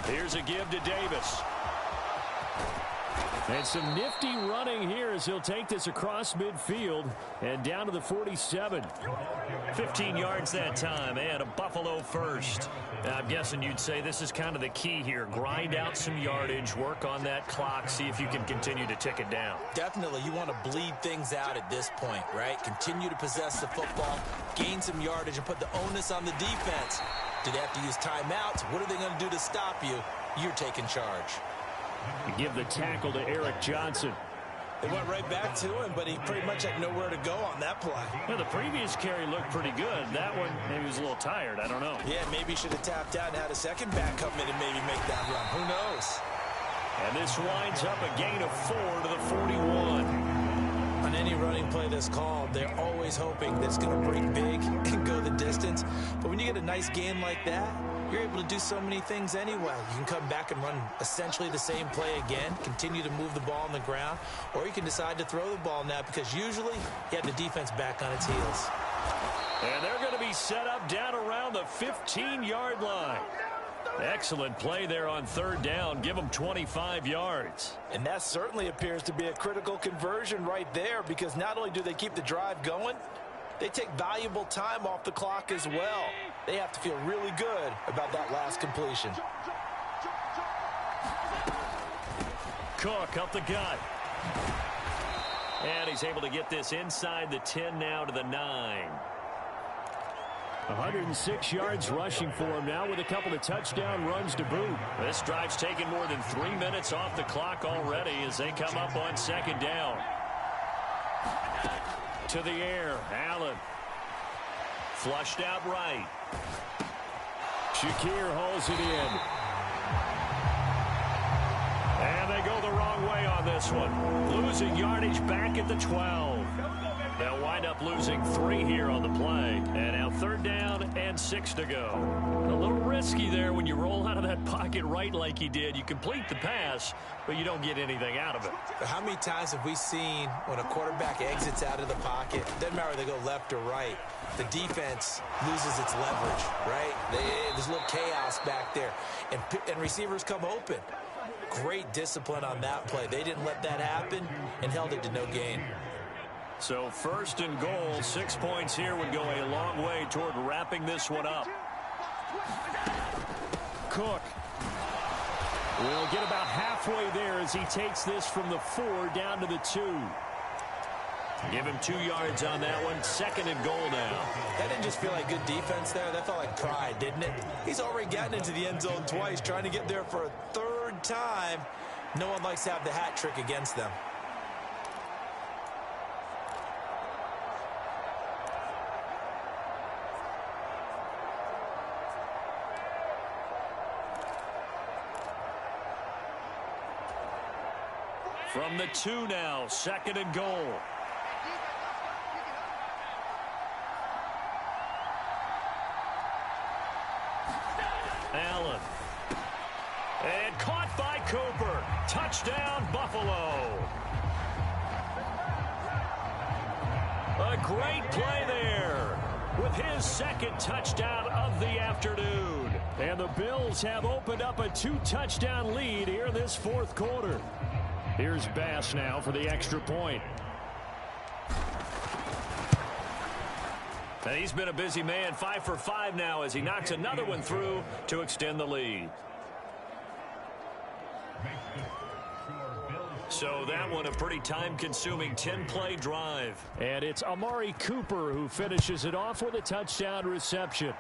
Here's a give to Davis. And some nifty running here as he'll take this across midfield and down to the 47. 15 yards that time and a Buffalo first. Now, I'm guessing you'd say this is kind of the key here. Grind out some yardage, work on that clock, see if you can continue to tick it down. Definitely. You want to bleed things out at this point, right? Continue to possess the football, gain some yardage, and put the onus on the defense. Do they have to use timeouts? What are they going to do to stop you? You're taking charge. Give the tackle to Eric Johnson. They went right back to him, but he pretty much had nowhere to go on that play. Well, the previous carry looked pretty good. That one, maybe he was a little tired. I don't know. Yeah, maybe he should have tapped out and had a second back come in and maybe make that run. Who knows? And this winds up a gain of 4 to the 41. On any running play that's called, they're always hoping that it's going to break big and go the distance. But when you get a nice gain like that, you're able to do so many things anyway. You can come back and run essentially the same play again, continue to move the ball on the ground, or you can decide to throw the ball now because usually you have the defense back on its heels. And they're going to be set up down around the 15-yard line. Excellent play there on 3rd down. Give them 25 yards. And that certainly appears to be a critical conversion right there because not only do they keep the drive going, they take valuable time off the clock as well. They have to feel really good about that last completion. Cook up the gut. And he's able to get this inside the 10 now to the 9. 106 yards rushing for him now with a couple of touchdown runs to boot. This drive's taken more than 3 minutes off the clock already as they come up on second down. To the air, Allen. Flushed out right. Shakir hauls it in. And they go the wrong way on this one. Losing yardage back at the 12. They'll wind up losing 3 here on the play. And now 3rd down and 6 to go. A little risky there when you roll out of that pocket right like you did. You complete the pass, but you don't get anything out of it. How many times have we seen when a quarterback exits out of the pocket, doesn't matter whether they go left or right, the defense loses its leverage, right? There's a little chaos back there, and receivers come open. Great discipline on that play. They didn't let that happen and held it to no gain. So 1st and goal, 6 points here would go a long way toward wrapping this one up. Cook will get about halfway there as he takes this from the 4 down to the 2. Give him 2 yards on that one. 2nd and goal now. That didn't just feel like good defense there. That felt like pride, didn't it? He's already gotten into the end zone twice, trying to get there for a 3rd time. No one likes to have the hat trick against them. From the 2 now, 2nd and goal. Allen. And caught by Cooper. Touchdown, Buffalo. A great play there with his 2nd touchdown of the afternoon. And the Bills have opened up a 2-touchdown lead here in this 4th quarter. Here's Bass now for the extra point. And he's been a busy man, 5 for 5 now as he knocks another one through to extend the lead. So that one a pretty time-consuming 10-play drive. And it's Amari Cooper who finishes it off with a touchdown reception.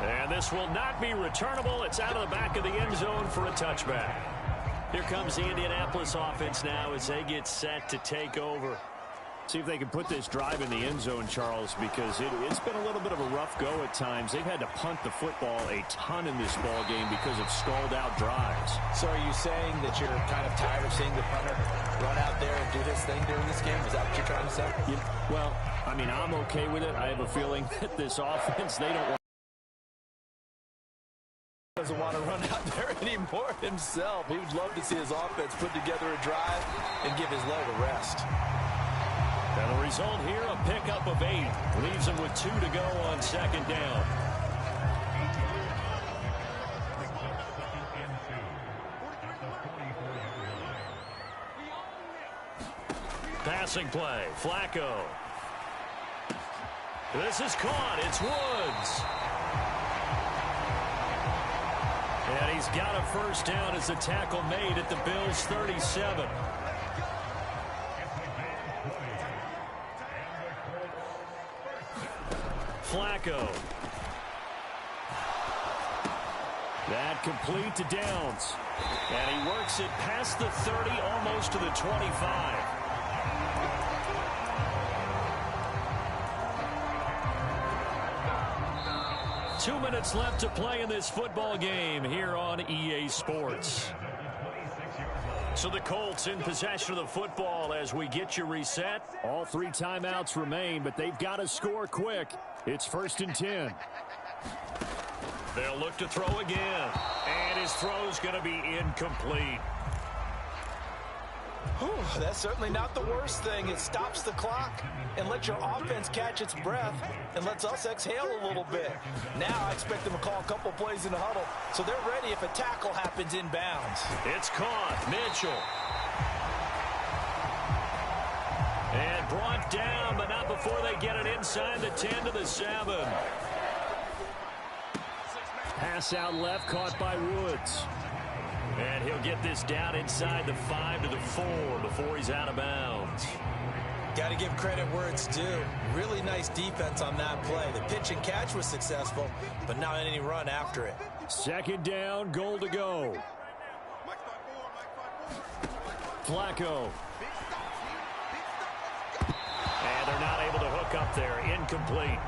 And this will not be returnable. It's out of the back of the end zone for a touchback. Here comes the Indianapolis offense now as they get set to take over. See if they can put this drive in the end zone, Charles, because it's been a little bit of a rough go at times. They've had to punt the football a ton in this ball game because of stalled-out drives. So are you saying that you're kind of tired of seeing the punter run out there and do his thing during this game? Is that what you're trying to say? Well, I mean, I'm okay with it. I have a feeling that this offense, they don't want doesn't want to run out there anymore himself. He would love to see his offense put together a drive and give his leg a rest. And the result here, a pickup of 8. Leaves him with 2 to go on 2nd down. Passing play, Flacco. This is caught. It's Woods. And he's got a 1st down as the tackle made at the Bills' 37. Flacco. that complete to Downs. And he works it past the 30, almost to the 25. 2 minutes left to play in this football game here on EA Sports. So the Colts in possession of the football as we get you reset. All 3 timeouts remain, but they've got to score quick. It's 1st and 10. They'll look to throw again. And his throw's going to be incomplete. Whew, that's certainly not the worst thing. It stops the clock and lets your offense catch its breath and lets us exhale a little bit. Now I expect them to call a couple plays in the huddle so they're ready if a tackle happens inbounds. It's caught. Mitchell. And brought down, but not before they get it inside the 10 to the 7. pass out left, caught by Woods. And he'll get this down inside the 5 to the 4 before he's out of bounds. Got to give credit where it's due. Really nice defense on that play. The pitch and catch was successful, but not any run after it. Second down, goal to go. Flacco. And they're not able to hook up there. Incomplete.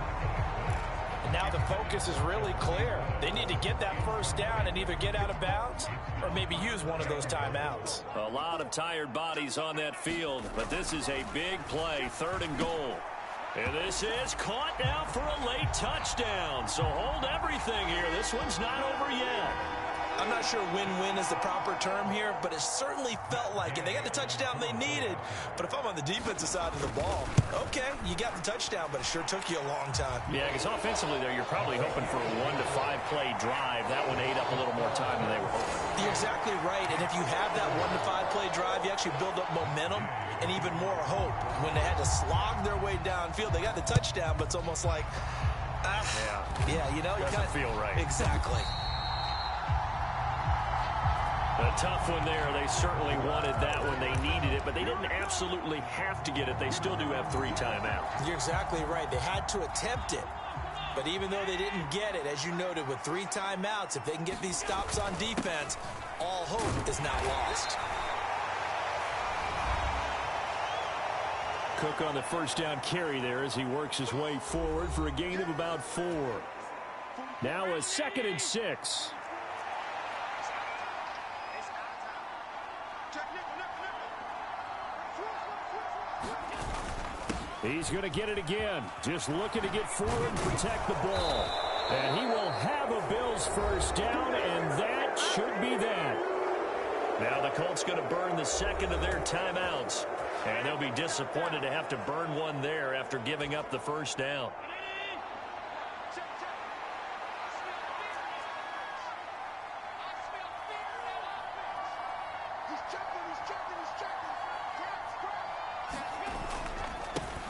And now the focus is really clear. They need to get that first down and either get out of bounds or maybe use one of those timeouts. A lot of tired bodies on that field, but this is a big play, 3rd and goal. And this is caught now for a late touchdown. So hold everything here. This one's not over yet. I'm not sure win-win is the proper term here, but it certainly felt like it. They got the touchdown they needed, but if I'm on the defensive side of the ball, okay, you got the touchdown, but it sure took you a long time. Yeah, because offensively there, you're probably hoping for a 1 to 5 play drive. That one ate up a little more time than they were hoping. You're exactly right, and if you have that 1 to 5 play drive, you actually build up momentum and even more hope. When they had to slog their way downfield, they got the touchdown, but it's almost like, yeah, you know, doesn't feel right. Exactly. A tough one there. They certainly wanted that when they needed it, but they didn't absolutely have to get it. They still do have 3 timeouts. You're exactly right. They had to attempt it. But even though they didn't get it, as you noted, with 3 timeouts, if they can get these stops on defense, all hope is not lost. Cook on the first down carry there as he works his way forward for a gain of about 4. Now a 2nd and 6. He's going to get it again. Just looking to get forward and protect the ball. And he will have a Bills first down, and that should be that. Now the Colts going to burn the 2nd of their timeouts. And they'll be disappointed to have to burn one there after giving up the first down.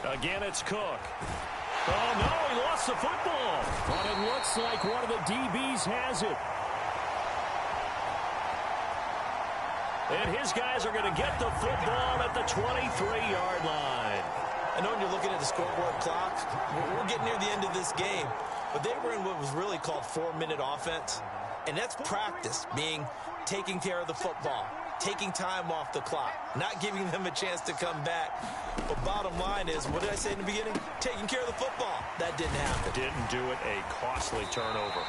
Again, it's Cook. Oh, no, he lost the football. But it looks like one of the DBs has it. And his guys are going to get the football at the 23-yard line. I know when you're looking at the scoreboard clock, we're getting near the end of this game. But they were in what was really called 4-minute offense. And that's practice, meaning taking care of the football, taking time off the clock, not giving them a chance to come back. But bottom line is, what did I say in the beginning? Taking care of the football. That didn't happen. Didn't do it. A costly turnover.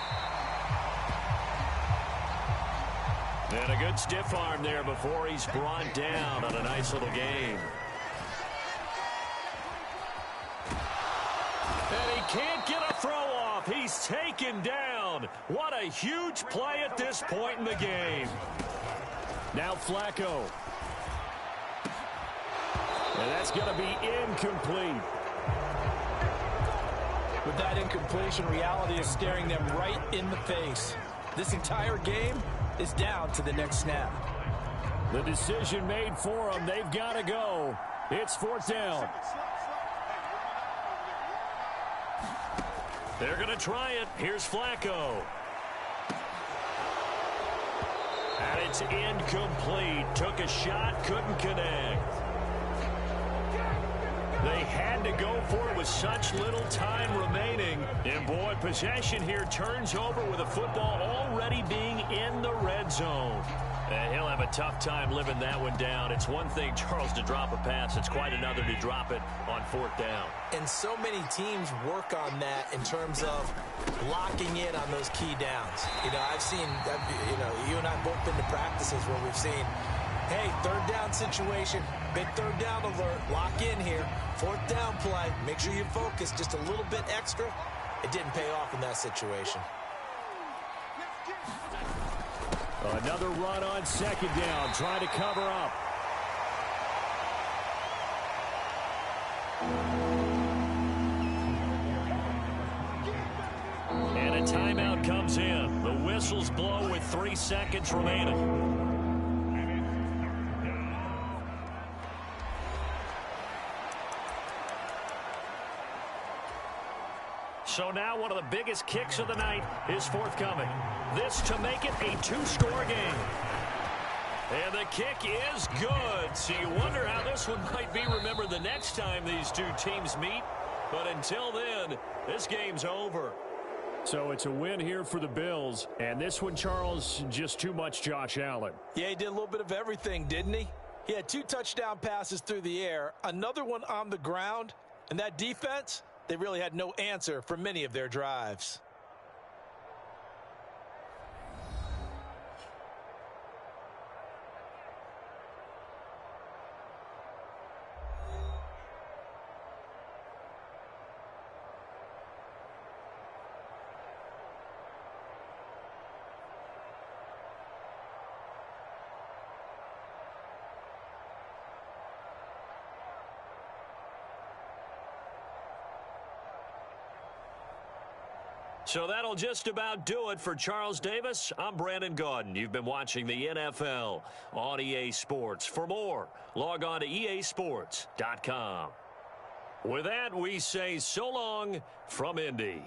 And a good stiff arm there before he's brought down on a nice little game. And he can't get a throw off. He's taken down. What a huge play at this point in the game. Now Flacco. And that's going to be incomplete. With that incompletion, reality is staring them right in the face. This entire game is down to the next snap. The decision made for them. They've got to go. It's 4th down. They're going to try it. Here's Flacco. And it's incomplete. Took a shot, couldn't connect. They had to go for it with such little time remaining. And boy, possession here turns over with a football already being in the red zone. And he'll have a tough time living that one down. It's one thing, Charles, to drop a pass. It's quite another to drop it on 4th down. And so many teams work on that in terms of locking in on those key downs. You know, I've seen, you and I both been to practices where we've seen, hey, 3rd down situation, big 3rd down alert, lock in here, 4th down play, make sure you focus just a little bit extra. It didn't pay off in that situation. Another run on 2nd down, trying to cover up. And a timeout comes in. The whistles blow with 3 seconds remaining. So now one of the biggest kicks of the night is forthcoming. This to make it a two-score game. And the kick is good. So you wonder how this one might be remembered the next time these two teams meet. But until then, this game's over. So it's a win here for the Bills. And this one, Charles, just too much Josh Allen. Yeah, he did a little bit of everything, didn't he? He had 2 touchdown passes through the air, another one on the ground. And that defense, they really had no answer for many of their drives. So that'll just about do it for Charles Davis. I'm Brandon Gaudin. You've been watching the NFL on EA Sports. For more, log on to easports.com. With that, we say so long from Indy.